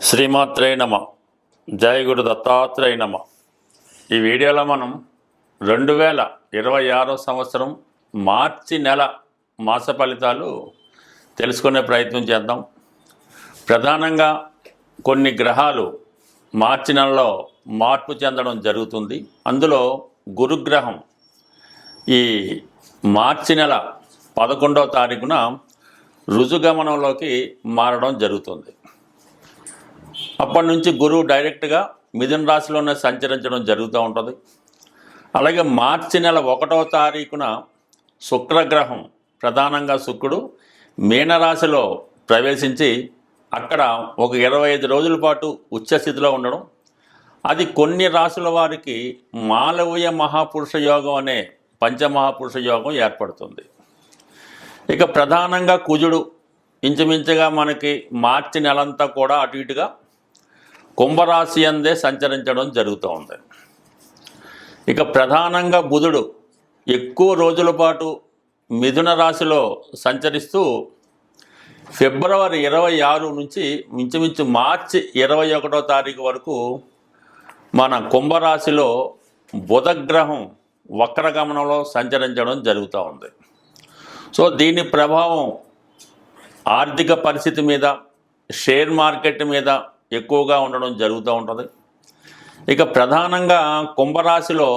శ్రీమాత్రే నమ. జయ గురు దత్తాత్రేయ నమ. ఈ వీడియోలో మనం 2026 సంవత్సరం మార్చి నెల మాస ఫలితాలు తెలుసుకునే ప్రయత్నం చేద్దాం. ప్రధానంగా కొన్ని గ్రహాలు మార్చి నెలలో మార్పు చెందడం జరుగుతుంది. అందులో గురుగ్రహం ఈ మార్చి నెల 11వ తారీఖున రుజుగమనంలోకి మారడం జరుగుతుంది. అప్పటి నుంచి గురువు డైరెక్ట్గా మిథున రాశిలోనే సంచరించడం జరుగుతూ ఉంటుంది. అలాగే మార్చి నెల 1వ తారీఖున శుక్రగ్రహం, ప్రధానంగా శుక్రుడు మీనరాశిలో ప్రవేశించి అక్కడ ఒక 25 రోజుల పాటు ఉచ్చస్థితిలో ఉండడం, అది కొన్ని రాశుల వారికి మాలవీయ మహాపురుష యోగం అనే పంచమహాపురుష యోగం ఏర్పడుతుంది. ఇక ప్రధానంగా కుజుడు ఇంచుమించుగా మనకి మార్చి నెలంతా కూడా అటు ఇటుగా కుంభరాశి అందే సంచరించడం జరుగుతూ ఉంది. ఇక ప్రధానంగా బుధుడు ఎక్కువ రోజుల పాటు మిథున రాశిలో సంచరిస్తూ ఫిబ్రవరి 26 నుంచి ఇంచుమించు మార్చి 21వ తారీఖు వరకు మన కుంభరాశిలో బుధగ్రహం వక్రగమనంలో సంచరించడం జరుగుతూ ఉంది. సో దీని ప్రభావం ఆర్థిక పరిస్థితి మీద, షేర్ మార్కెట్ మీద ఎక్కువగా ఉండడం జరుగుతూ ఉంటుంది. ఇక ప్రధానంగా కుంభరాశిలో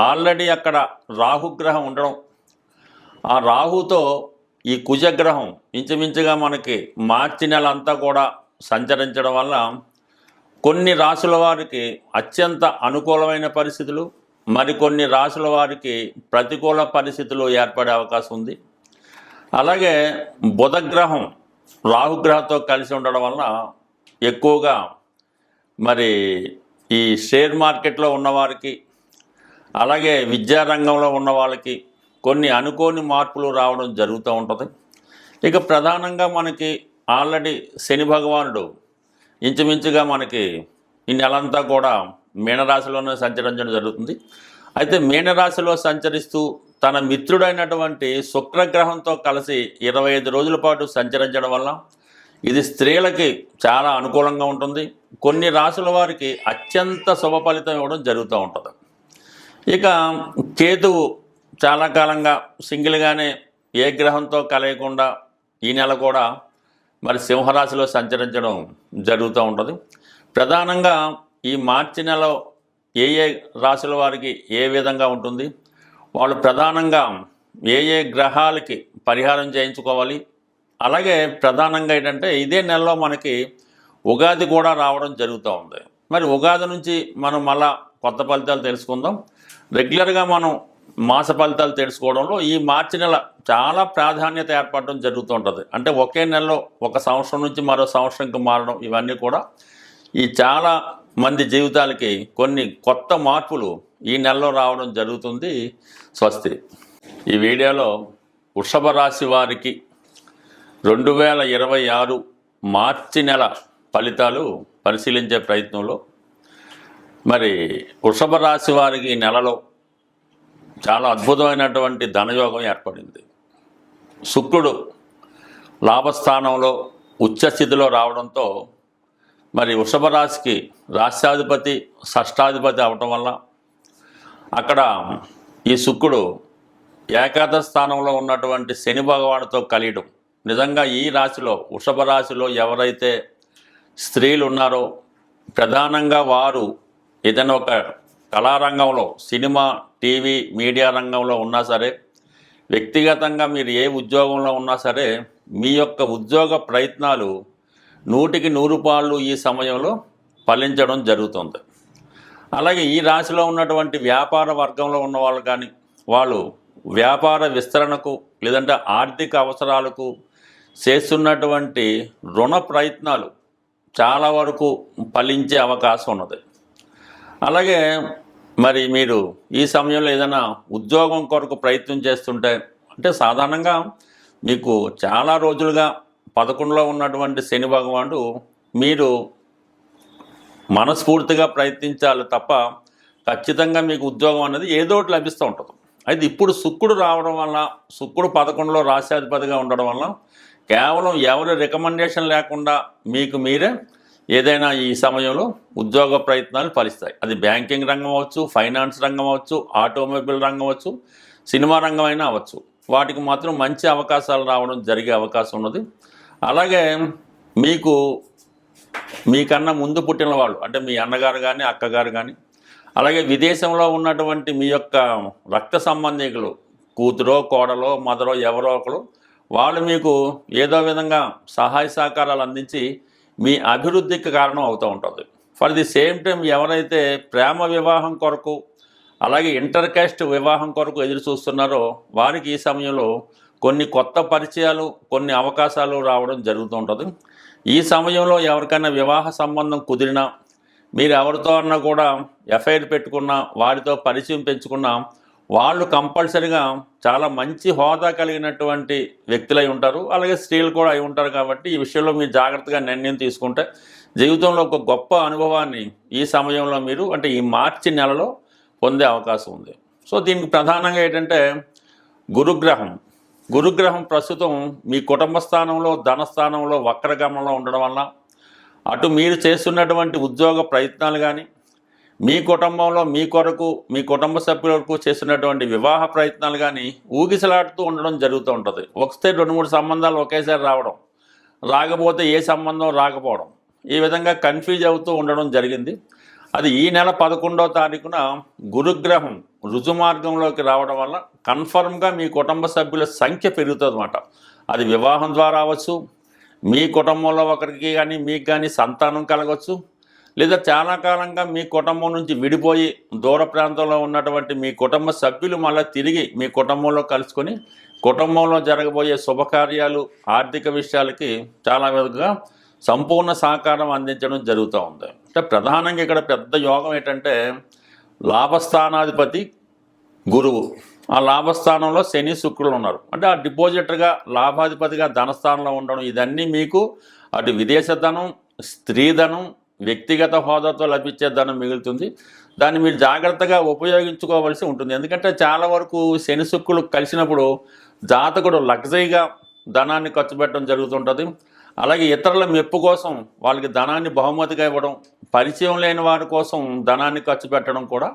ఆల్రెడీ అక్కడ రాహుగ్రహం ఉండడం, ఆ రాహుతో ఈ కుజగ్రహం ఇంచుమించుగా మనకి మార్చి నెల అంతా కూడా సంచరించడం వల్ల కొన్ని రాశుల వారికి అత్యంత అనుకూలమైన పరిస్థితులు, మరికొన్ని రాశుల వారికి ప్రతికూల పరిస్థితులు ఏర్పడే అవకాశం ఉంది. అలాగే బుధగ్రహం రాహుగ్రహంతో కలిసి ఉండడం వలన ఎక్కువగా మరి ఈ షేర్ మార్కెట్లో ఉన్నవారికి, అలాగే విద్యారంగంలో ఉన్న వాళ్ళకి కొన్ని అనుకోని మార్పులు రావడం జరుగుతూ ఉంటుంది. ఇక ప్రధానంగా మనకి ఆల్రెడీ శని భగవానుడు ఇంచుమించుగా మనకి ఈ నెలంతా కూడా మీనరాశిలోనే సంచరించడం జరుగుతుంది. అయితే మీనరాశిలో సంచరిస్తూ తన మిత్రుడైనటువంటి శుక్రగ్రహంతో కలిసి 25 రోజుల పాటు సంచరించడం వల్ల ఇది స్త్రీలకి చాలా అనుకూలంగా ఉంటుంది. కొన్ని రాశుల వారికి అత్యంత శుభ ఫలితం ఇవ్వడం జరుగుతూ ఉంటుంది. ఇక కేతువు చాలా కాలంగా సింగిల్గానే ఏ గ్రహంతో కలయకుండా ఈ నెల కూడా మరి సింహరాశిలో సంచరించడం జరుగుతూ ఉంటుంది. ప్రధానంగా ఈ మార్చి నెల ఏ రాశుల వారికి ఏ విధంగా ఉంటుంది, వాళ్ళు ప్రధానంగా ఏ గ్రహాలకి పరిహారం చేయించుకోవాలి, అలాగే ప్రధానంగా ఏంటంటే ఇదే నెలలో మనకి ఉగాది కూడా రావడం జరుగుతూ ఉంది. మరి ఉగాది నుంచి మనం మళ్ళా కొత్త ఫలితాలు తెలుసుకుందాం. రెగ్యులర్గా మనం మాస ఫలితాలు తెలుసుకోవడంలో ఈ మార్చి నెల చాలా ప్రాధాన్యత ఏర్పడడం జరుగుతూ ఉంటుంది. అంటే ఒకే నెలలో ఒక సంవత్సరం నుంచి మరో సంవత్సరంకి మారడం, ఇవన్నీ కూడా ఈ చాలా మంది జీవితాలకి కొన్ని కొత్త మార్పులు ఈ నెలలో రావడం జరుగుతుంది. స్వస్తి. ఈ వీడియోలో వృషభ రాశి వారికి 2026 మార్చి నెల ఫలితాలు పరిశీలించే ప్రయత్నంలో మరి వృషభ రాశి వారికి ఈ నెలలో చాలా అద్భుతమైనటువంటి ధనయోగం ఏర్పడింది. శుక్రుడు లాభస్థానంలో ఉచ్చస్థితిలో రావడంతో మరి వృషభ రాశికి రాష్ట్రాధిపతి షష్టాధిపతి అవటం వల్ల అక్కడ ఈ శుక్రుడు ఏకాదశ స్థానంలో ఉన్నటువంటి శని భగవానుడితో కలియడం, నిజంగా ఈ రాశిలో వృషభ రాశిలో ఎవరైతే స్త్రీలు ఉన్నారో ప్రధానంగా వారు ఏదైనా ఒక కళారంగంలో, సినిమా, టీవీ, మీడియా రంగంలో ఉన్నా సరే, వ్యక్తిగతంగా మీరు ఏ ఉద్యోగంలో ఉన్నా సరే, మీ యొక్క ఉద్యోగ ప్రయత్నాలు 100కి 100 పాళ్ళు ఈ సమయంలో ఫలించడం జరుగుతుంది. అలాగే ఈ రాశిలో ఉన్నటువంటి వ్యాపార వర్గంలో ఉన్న వాళ్ళు కానీ, వాళ్ళు వ్యాపార విస్తరణకు లేదంటే ఆర్థిక అవసరాలకు చేస్తున్నటువంటి రుణ ప్రయత్నాలు చాలా వరకు ఫలించే అవకాశం ఉన్నది. అలాగే మరి మీరు ఈ సమయంలో ఏదైనా ఉద్యోగం కొరకు ప్రయత్నం చేస్తుంటే, అంటే సాధారణంగా మీకు చాలా రోజులుగా 11లో ఉన్నటువంటి శని భగవానుడు మీరు మనస్ఫూర్తిగా ప్రయత్నించాలి తప్ప ఖచ్చితంగా మీకు ఉద్యోగం అనేది ఏదో ఒకటి లభిస్తూ ఉంటుంది. అయితే ఇప్పుడు శుక్రుడు రావడం వల్ల, శుక్రుడు 11లో రాశ్యాధిపతిగా ఉండడం వల్ల కేవలం ఎవరి రికమెండేషన్ లేకుండా మీకు మీరే ఏదైనా ఈ సమయంలో ఉద్యోగ ప్రయత్నాలు ఫలిస్తాయి. అది బ్యాంకింగ్ రంగం అవ్వచ్చు, ఫైనాన్స్ రంగం అవ్వచ్చు, ఆటోమొబైల్ రంగం అవ్వచ్చు, సినిమా రంగం అయినా అవ్వచ్చు. వాటికి మాత్రం మంచి అవకాశాలు రావడం జరిగే అవకాశం ఉన్నది. అలాగే మీకన్నా ముందు పుట్టిన వాళ్ళు అంటే మీ అన్నగారు కానీ అక్కగారు కానీ, అలాగే విదేశంలో ఉన్నటువంటి మీ యొక్క రక్త సంబంధికులు కూతురో కోడలో మదరో ఎవరో ఒకరు వాళ్ళు మీకు ఏదో విధంగా సహాయ సహకారాలు అందించి మీ అభివృద్ధికి కారణం అవుతూ ఉంటుంది. ఫర్ ది సేమ్ టైం ఎవరైతే ప్రేమ వివాహం కొరకు అలాగే ఇంటర్ కాస్ట్ వివాహం కొరకు ఎదురు చూస్తున్నారో వారికి ఈ సమయంలో కొన్ని కొత్త పరిచయాలు, కొన్ని అవకాశాలు రావడం జరుగుతూ ఉంటుంది. ఈ సమయంలో ఎవరికైనా వివాహ సంబంధం కుదిరినా, మీరు ఎవరితో అన్నా కూడా ఎఫ్ఐఆర్ పెట్టుకున్నా, వారితో పరిచయం పెంచుకున్నా, వాళ్ళు కంపల్సరిగా చాలా మంచి హోదా కలిగినటువంటి వ్యక్తులై ఉంటారు. అలాగే స్త్రీలు కూడా అయి ఉంటారు. కాబట్టి ఈ విషయంలో మీరు జాగ్రత్తగా నిర్ణయం తీసుకుంటే జీవితంలో ఒక గొప్ప అనుభవాన్ని ఈ సమయంలో మీరు అంటే ఈ మార్చి నెలలో పొందే అవకాశం ఉంది. సో దీనికి ప్రధానంగా ఏంటంటే గురుగ్రహం ప్రస్తుతం మీ కుటుంబ స్థానంలో, ధనస్థానంలో వక్రగమనంలో ఉండడం వల్ల అటు మీరు చేస్తున్నటువంటి ఉద్యోగ ప్రయత్నాలు కానీ, మీ కుటుంబంలో మీ కొరకు, మీ కుటుంబ సభ్యుల వరకు చేస్తున్నటువంటి వివాహ ప్రయత్నాలు కానీ ఊగిసలాడుతూ ఉండడం జరుగుతూ ఉంటుంది. వస్తే 2-3 సంబంధాలు ఒకేసారి రావడం, రాకపోతే ఏ సంబంధం రాకపోవడం, ఈ విధంగా కన్ఫ్యూజ్ అవుతూ ఉండడం జరిగింది. అది ఈ నెల 11వ తారీఖున గురుగ్రహం రుజుమార్గంలోకి రావడం వల్ల కన్ఫర్మ్గా మీ కుటుంబ సభ్యుల సంఖ్య పెరుగుతుంది అన్నమాట. అది వివాహం ద్వారా అవ్వచ్చు, మీ కుటుంబంలో ఒకరికి కానీ మీకు కానీ సంతానం కలగవచ్చు, లేదా చాలా కాలంగా మీ కుటుంబం నుంచి విడిపోయి దూర ప్రాంతంలో ఉన్నటువంటి మీ కుటుంబ సభ్యులు మళ్ళీ తిరిగి మీ కుటుంబంలో కలుసుకొని కుటుంబంలో జరగబోయే శుభకార్యాలు, ఆర్థిక విషయాలకి చాలా విధంగా సంపూర్ణ సహకారం అందించడం జరుగుతూ ఉంది. అంటే ప్రధానంగా ఇక్కడ పెద్ద యోగం ఏంటంటే లాభస్థానాధిపతి గురువు, ఆ లాభస్థానంలో శని శుక్రులు ఉన్నారు. అంటే ఆ డిపాజిటర్గా, లాభాధిపతిగా ధనస్థానంలో ఉండడం, ఇదన్నీ మీకు అటు విదేశ ధనం, స్త్రీధనం, వ్యక్తిగత హోదాతో లభించే ధనం మిగులుతుంది. దాన్ని మీరు జాగ్రత్తగా ఉపయోగించుకోవాల్సి ఉంటుంది. ఎందుకంటే చాలా వరకు శని శుక్రులు కలిసినప్పుడు జాతకుడు లగ్జరీగా ధనాన్ని ఖర్చు పెట్టడం జరుగుతుంటుంది. అలాగే ఇతరుల మెప్పు కోసం వాళ్ళకి ధనాన్ని బహుమతిగా ఇవ్వడం, పరిచయం లేని వారి కోసం ధనాన్ని ఖర్చు పెట్టడం కూడా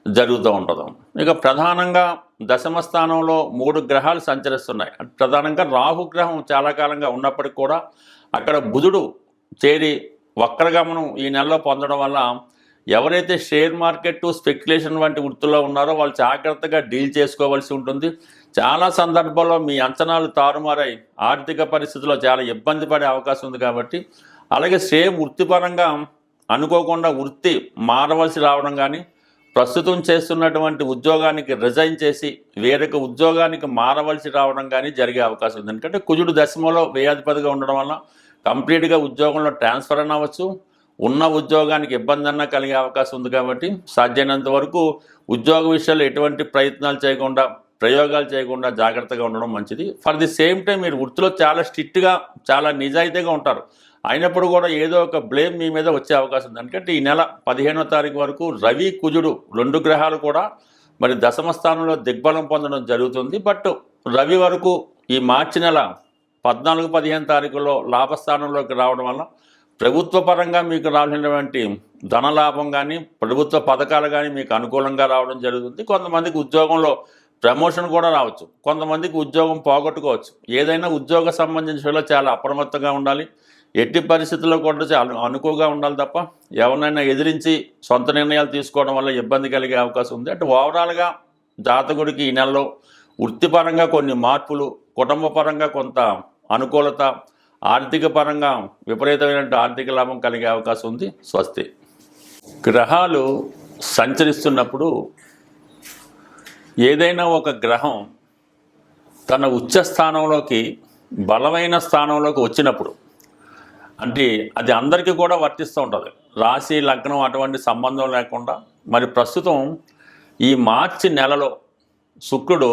జరుగుతూ ఉంటుంది. ఇక ప్రధానంగా దశమ స్థానంలో 3 గ్రహాలు సంచరిస్తున్నాయి. ప్రధానంగా రాహుగ్రహం చాలా కాలంగా ఉన్నప్పటికీ కూడా అక్కడ బుధుడు చేరి వక్రగమనం ఈ నెలలో పొందడం వల్ల ఎవరైతే షేర్ మార్కెట్, స్పెక్యులేషన్ వంటి వృత్తుల్లో ఉన్నారో వాళ్ళు జాగ్రత్తగా డీల్ చేసుకోవాల్సి ఉంటుంది. చాలా సందర్భాల్లో మీ అంచనాలు తారుమారై ఆర్థిక పరిస్థితుల్లో చాలా ఇబ్బంది పడే అవకాశం ఉంది. కాబట్టి అలాగే సేమ్ వృత్తిపరంగా అనుకోకుండా వృత్తి మారవలసి రావడం కానీ, ప్రస్తుతం చేస్తున్నటువంటి ఉద్యోగానికి రిజైన్ చేసి వేరొక ఉద్యోగానికి మారవలసి రావడం కానీ జరిగే అవకాశం ఉంది. ఎందుకంటే కుజుడు దశమలో వ్యయాధిపతిగా ఉండడం వల్ల కంప్లీట్గా ఉద్యోగంలో ట్రాన్స్ఫర్ అవ్వచ్చు, ఉన్న ఉద్యోగానికి ఇబ్బంది అన్నా కలిగే అవకాశం ఉంది. కాబట్టి సాధ్యమైనంత వరకు ఉద్యోగ విషయాల్లో ఎటువంటి ప్రయోగాలు చేయకుండా జాగ్రత్తగా ఉండడం మంచిది. ఫర్ ది సేమ్ టైం మీరు వృత్తిలో చాలా స్ట్రిక్ట్గా, చాలా నిజాయితీగా ఉంటారు. అయినప్పుడు కూడా ఏదో ఒక బ్లేమ్ మీ మీద వచ్చే అవకాశం ఉంది. ఎందుకంటే ఈ నెల 15వ తారీఖు వరకు రవి, కుజుడు 2 గ్రహాలు కూడా మరి దశమ స్థానంలో దిగ్బలం పొందడం జరుగుతుంది. బట్ రవి వరకు ఈ మార్చి నెల 14-15 తారీఖుల్లో లాభస్థానంలోకి రావడం వల్ల ప్రభుత్వ పరంగా మీకు రావాల్సినటువంటి ధనలాభం కానీ, ప్రభుత్వ పథకాలు కానీ మీకు అనుకూలంగా రావడం జరుగుతుంది. కొంతమందికి ఉద్యోగంలో ప్రమోషన్ కూడా రావచ్చు, కొంతమందికి ఉద్యోగం పోగొట్టుకోవచ్చు. ఏదైనా ఉద్యోగ సంబంధించిన చాలా అప్రమత్తంగా ఉండాలి. ఎట్టి పరిస్థితుల్లో కూడా చాలా అనుకువగా ఉండాలి తప్ప ఎవరినైనా ఎదిరించి సొంత నిర్ణయాలు తీసుకోవడం వల్ల ఇబ్బంది కలిగే అవకాశం ఉంది. అంటే ఓవరాల్గా జాతకుడికి ఈ నెలలో వృత్తిపరంగా కొన్ని మార్పులు, కుటుంబ పరంగా కొంత అనుకూలత, ఆర్థిక పరంగా విపరీతమైన ఆర్థిక లాభం కలిగే అవకాశం ఉంది. స్వస్తి. గ్రహాలు సంచరిస్తున్నప్పుడు ఏదైనా ఒక గ్రహం తన ఉచ్చ స్థానంలోకి, బలమైన స్థానంలోకి వచ్చినప్పుడు అంటే అది అందరికీ కూడా వర్తిస్తూ ఉంటుంది. రాశి, లగ్నం అటువంటి సంబంధం లేకుండా మరి ప్రస్తుతం ఈ మార్చి నెలలో శుక్రుడు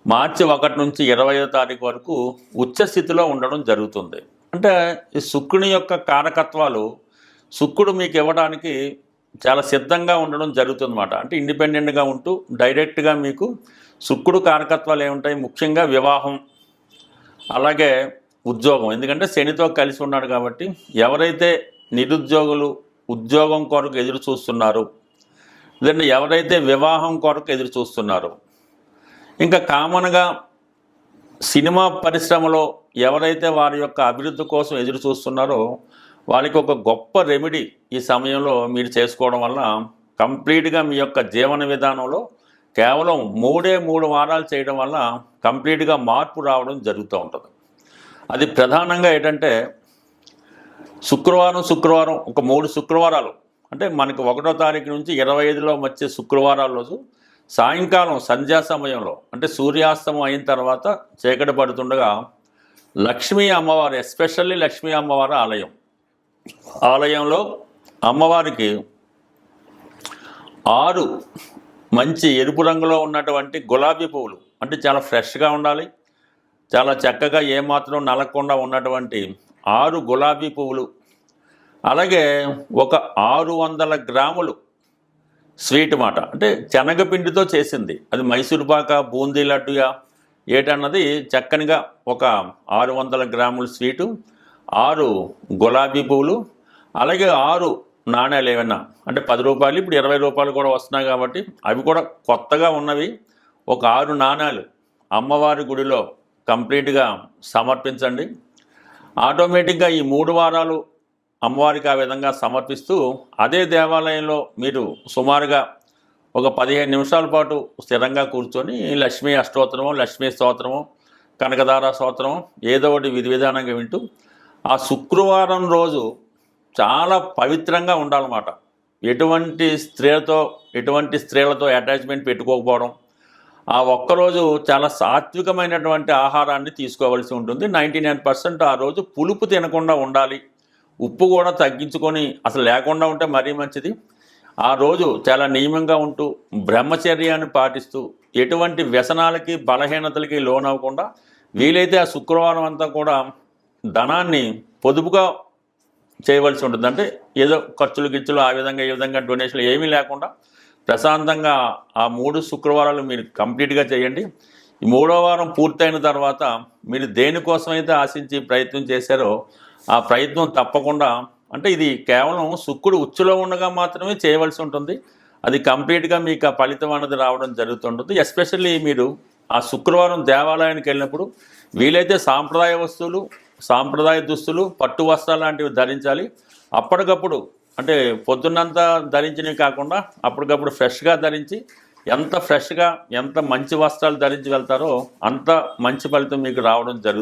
మార్చి 1 నుంచి 20వ తారీఖు వరకు ఉచ్చ స్థితిలో ఉండడం జరుగుతుంది. అంటే ఈ శుక్రుని యొక్క కారకత్వాలు శుక్రుడు మీకు ఇవ్వడానికి చాలా సిద్ధంగా ఉండడం జరుగుతుందన్నమాట. అంటే ఇండిపెండెంట్గా ఉంటూ డైరెక్ట్గా మీకు శుక్రుడు కారకత్వాలు ఏముంటాయి, ముఖ్యంగా వివాహం, అలాగే ఉద్యోగం, ఎందుకంటే శనితో కలిసి ఉన్నాడు కాబట్టి ఎవరైతే నిరుద్యోగులు ఉద్యోగం కొరకు ఎదురు చూస్తున్నారు, లేదంటే ఎవరైతే వివాహం కొరకు ఎదురు చూస్తున్నారు, ఇంకా కామన్గా సినిమా పరిశ్రమలో ఎవరైతే వారి యొక్క అభివృద్ధి కోసం ఎదురు చూస్తున్నారో వాళ్ళకి ఒక గొప్ప రెమెడీ ఈ సమయంలో మీరు చేసుకోవడం వల్ల కంప్లీట్గా మీ యొక్క జీవన విధానంలో కేవలం 3 వారాలు చేయడం వల్ల కంప్లీట్గా మార్పు రావడం జరుగుతూ ఉంటుంది. అది ప్రధానంగా ఏంటంటే శుక్రవారం ఒక 3 శుక్రవారాలు, అంటే మనకి 1వ తారీఖు నుంచి 25లో వచ్చే శుక్రవారాల రోజు సాయంకాలం సంధ్యా సమయంలో, అంటే సూర్యాస్తమం అయిన తర్వాత చీకటి పడుతుండగా లక్ష్మీ అమ్మవారు, ఎస్పెషల్లీ లక్ష్మీ అమ్మవారి ఆలయంలో అమ్మవారికి 6 మంచి ఎరుపు రంగులో ఉన్నటువంటి గులాబీ పువ్వులు, అంటే చాలా ఫ్రెష్గా ఉండాలి, చాలా చక్కగా ఏమాత్రం నలగకుండా ఉన్నటువంటి 6 గులాబీ పువ్వులు, అలాగే ఒక 600 గ్రాములు స్వీట్ మాట, అంటే శనగపిండితో చేసింది, అది మైసూర్ పాక, బూందీ లడ్డుగా ఏటన్నది చక్కనిగా ఒక 600 గ్రాముల స్వీటు, 6 గులాబీ పువ్వులు, అలాగే 6 నాణ్యాలు ఏమన్నా, అంటే 10 రూపాయలు, ఇప్పుడు 20 రూపాయలు కూడా వస్తున్నాయి కాబట్టి అవి కూడా కొత్తగా ఉన్నవి, ఒక 6 నాణ్యాలు అమ్మవారి గుడిలో కంప్లీట్గా సమర్పించండి. ఆటోమేటిక్గా ఈ 3 వారాలు అమ్మవారికి ఆ విధంగా సమర్పిస్తూ అదే దేవాలయంలో మీరు సుమారుగా ఒక 15 నిమిషాల పాటు స్థిరంగా కూర్చొని లక్ష్మీ అష్టోత్తరము, లక్ష్మీ స్తోత్రము, కనకదార స్తోత్రం ఏదో ఒకటి విధి విధానంగా వింటూ ఆ శుక్రవారం రోజు చాలా పవిత్రంగా ఉండాలన్నమాట. ఎటువంటి స్త్రీలతో అటాచ్మెంట్ పెట్టుకోకపోవడం, ఆ ఒక్కరోజు చాలా సాత్వికమైనటువంటి ఆహారాన్ని తీసుకోవాల్సి ఉంటుంది. 99% ఆ రోజు పులుపు తినకుండా ఉండాలి, ఉప్పు కూడా తగ్గించుకొని అసలు లేకుండా ఉంటే మరీ మంచిది. ఆ రోజు చాలా నియమంగా ఉంటూ బ్రహ్మచర్యాన్ని పాటిస్తూ ఎటువంటి వ్యసనాలకి బలహీనతలకి లోనవ్వకుండా వీలైతే ఆ శుక్రవారం అంతా కూడా ధనాన్ని పొదుపుగా చేయవలసి ఉంటుంది. అంటే ఏదో ఖర్చులు ఆ విధంగా ఈ విధంగా డొనేషన్లు ఏమీ లేకుండా ప్రశాంతంగా ఆ 3 శుక్రవారాలు మీరు కంప్లీట్గా చేయండి. ఈ 3వ వారం పూర్తయిన తర్వాత మీరు దేనికోసమైతే ఆశించి ప్రయత్నం చేశారో ఆ ప్రయత్నం తప్పకుండా, అంటే ఇది కేవలం శుక్రుడు ఉచ్చులో ఉండగా మాత్రమే చేయవలసి ఉంటుంది. అది కంప్లీట్గా మీకు ఆ ఫలితం అన్నది రావడం జరుగుతుంటుంది. ఎస్పెషల్లీ మీరు ఆ శుక్రవారం దేవాలయానికి వెళ్ళినప్పుడు వీలైతే సాంప్రదాయ వస్తువులు, సాంప్రదాయ దుస్తులు, పట్టు వస్త్రాలు లాంటివి ధరించాలి. అప్పటికప్పుడు, అంటే పొద్దున్నంతా ధరించినవి కాకుండా అప్పటికప్పుడు ఫ్రెష్గా ధరించి, ఎంత ఫ్రెష్గా ఎంత మంచి వస్త్రాలు ధరించి వెళ్తారో అంత మంచి ఫలితం మీకు రావడం జరుగుతుంది.